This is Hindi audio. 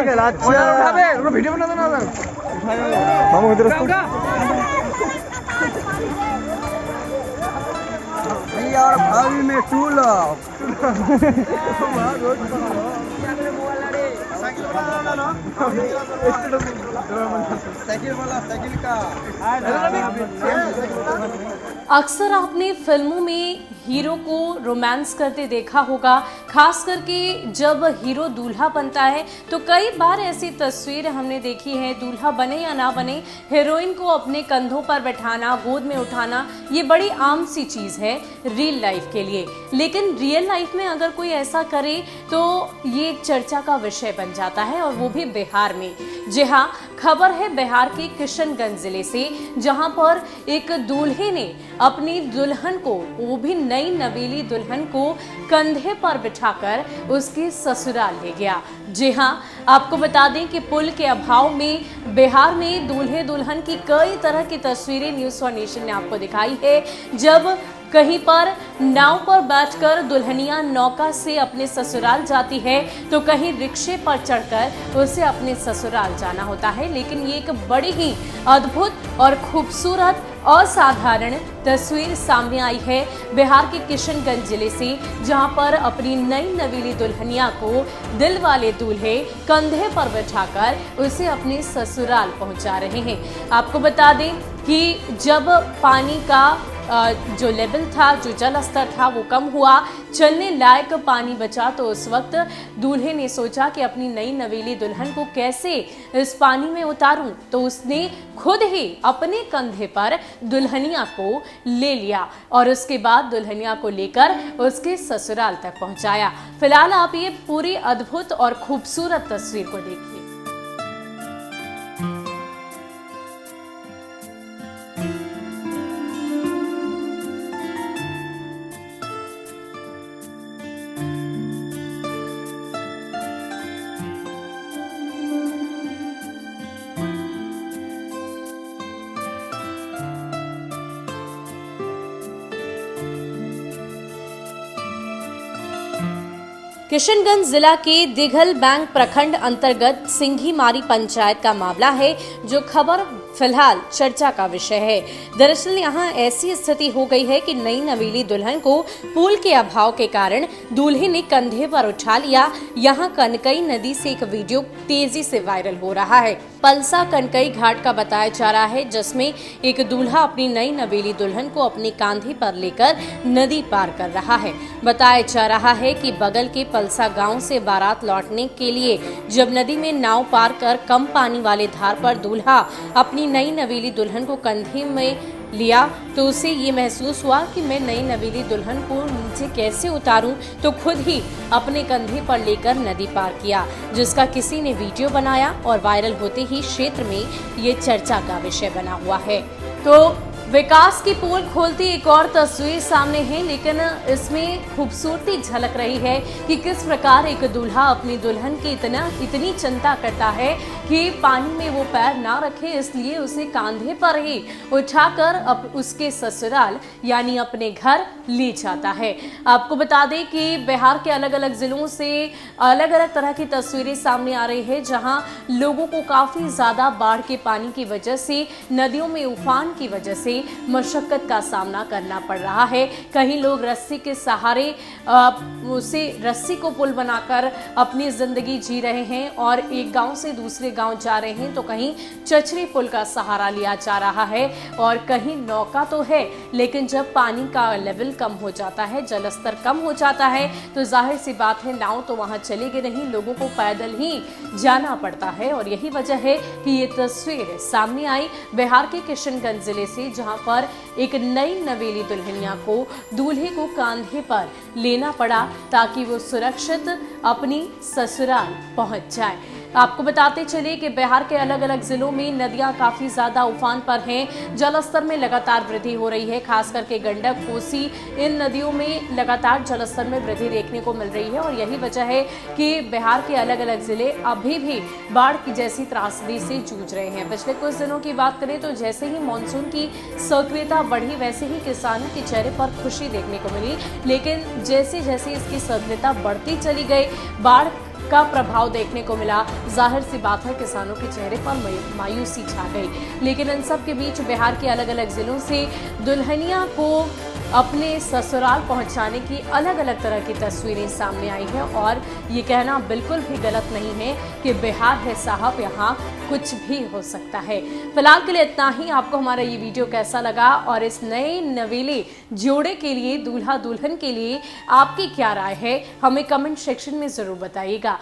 ভিডিও বানাতে না মামু ইধর यार भाभी में टूल अक्सर आपने फिल्मों में हीरो को रोमांस करते देखा होगा, खास करके जब हीरो दूल्हा बनता है तो कई बार ऐसी तस्वीर हमने देखी है। दूल्हा बने या ना बने, हीरोइन को अपने कंधों पर बैठाना, गोद में उठाना, ये बड़ी आम सी चीज है रियल लाइफ के लिए। लेकिन रियल लाइफ में अगर कोई ऐसा करे तो ये एक चर्चा का विषय बन जाता है, और वो भी बिहार में। जी हाँ, खबर है बिहार के किशनगंज जिले से, जहां पर एक दूल्हे ने अपनी दुल्हन को, वो भी नई नवेली दुल्हन को कंधे पर बिठाकर उसके ससुराल ले गया। जी हाँ, आपको बता दें कि पुल के अभाव में बिहार में दूल्हे दुल्हन की कई तरह की तस्वीरें न्यूज़ फॉर नेशन ने आपको दिखाई है। जब कहीं पर नाव पर बैठकर दुल्हनिया नौका से अपने ससुराल जाती है तो कहीं रिक्शे पर चढ़कर उसे अपने ससुराल जाना होता है। लेकिन ये एक बड़ी ही अद्भुत और खूबसूरत असाधारण तस्वीर सामने आई है बिहार के किशनगंज जिले से, जहां पर अपनी नई नवेली दुल्हनिया को दिल वाले दूल्हे कंधे पर बैठाकर उसे अपने ससुराल पहुंचा रहे हैं। आपको बता दें कि जब पानी का जो लेवल था, जो जल स्तर था, वो कम हुआ, चलने लायक पानी बचा, तो उस वक्त दूल्हे ने सोचा कि अपनी नई नवेली दुल्हन को कैसे इस पानी में उतारूं, तो उसने खुद ही अपने कंधे पर दुल्हनिया को ले लिया और उसके बाद दुल्हनिया को लेकर उसके ससुराल तक पहुंचाया। फिलहाल आप ये पूरी अद्भुत और खूबसूरत तस्वीर को देखिए। किशनगंज जिला के दिघल बैंक प्रखंड अंतर्गत सिंघीमारी पंचायत का मामला है, जो खबर फिलहाल चर्चा का विषय है। दरअसल यहाँ ऐसी स्थिति हो गई है कि नई नवेली दुल्हन को पुल के अभाव के कारण दूल्हे ने कंधे पर उठा लिया। यहाँ कनकई नदी से एक वीडियो तेजी से वायरल हो रहा है। पलसा कनकई घाट का बताया जा रहा है, जिसमें एक दूल्हा अपनी नई नवेली दुल्हन को अपने कांधे पर लेकर नदी पार कर रहा है। बताया जा रहा है कि बगल के पलसा गांव से बारात लौटने के लिए जब नदी में नाव पार कर कम पानी वाले धार पर दूल्हा अपनी नई नवेली दुल्हन को कंधे में लिया, तो उसे ये महसूस हुआ कि मैं नई नवेली दुल्हन को नीचे कैसे उतारूं, तो खुद ही अपने कंधे पर लेकर नदी पार किया, जिसका किसी ने वीडियो बनाया और वायरल होते ही क्षेत्र में ये चर्चा का विषय बना हुआ है। तो विकास की पोल खोलती एक और तस्वीर सामने है, लेकिन इसमें खूबसूरती झलक रही है कि किस प्रकार एक दूल्हा अपनी दुल्हन की इतनी चिंता करता है कि पानी में वो पैर ना रखे, इसलिए उसे कांधे पर ही उठाकर अब उसके ससुराल यानी अपने घर ले जाता है। आपको बता दें कि बिहार के अलग अलग जिलों से अलग अलग तरह की तस्वीरें सामने आ रही है, जहां लोगों को काफी ज्यादा बाढ़ के पानी की वजह से, नदियों में उफान की वजह से मशक्कत का सामना करना पड़ रहा है। कहीं लोग रस्सी के सहारे उसे रस्सी को पुल बनाकर अपनी जिंदगी जी रहे हैं और एक गांव से दूसरे गांव जा रहे हैं, तो कहीं चचरी पुल का सहारा लिया जा रहा है और कहीं नौका तो है, लेकिन जब पानी का लेवल कम हो जाता है, जल स्तर कम हो जाता है, तो जाहिर सी बात है नाव तो वहां चलेगी नहीं, लोगों को पैदल ही जाना पड़ता है। और यही वजह है कि ये तस्वीर सामने आई बिहार के किशनगंज जिले से, जहां पर एक नई नवेली दुल्हनिया को दूल्हे को कांधे पर लेना पड़ा ताकि वो सुरक्षित अपनी ससुराल पहुंच जाए। आपको बताते चले कि बिहार के अलग अलग जिलों में नदियां काफी ज्यादा उफान पर हैं, जलस्तर में लगातार वृद्धि हो रही है, खास करके गंडक, कोसी, इन नदियों में लगातार जलस्तर में वृद्धि देखने को मिल रही है। और यही वजह है कि बिहार के अलग अलग जिले अभी भी बाढ़ की जैसी त्रासदी से जूझ रहे हैं। पिछले कुछ दिनों की बात करें तो जैसे ही मानसून की सक्रियता बढ़ी, वैसे ही किसानों के चेहरे पर खुशी देखने को मिली, लेकिन जैसे जैसे इसकी सक्रियता बढ़ती चली गई, बाढ़ का प्रभाव देखने को मिला। जाहिर सी बात है किसानों के चेहरे पर मायूसी छा गई। लेकिन इन सब के बीच बिहार के अलग अलग जिलों से दुल्हनिया को अपने ससुराल पहुंचाने की अलग अलग तरह की तस्वीरें सामने आई हैं और ये कहना बिल्कुल भी गलत नहीं है कि बिहार है साहब, यहाँ कुछ भी हो सकता है। फिलहाल के लिए इतना ही। आपको हमारा ये वीडियो कैसा लगा और इस नए नवेले जोड़े के लिए, दूल्हा दुल्हन के लिए आपकी क्या राय है, हमें कमेंट सेक्शन में जरूर बताइएगा।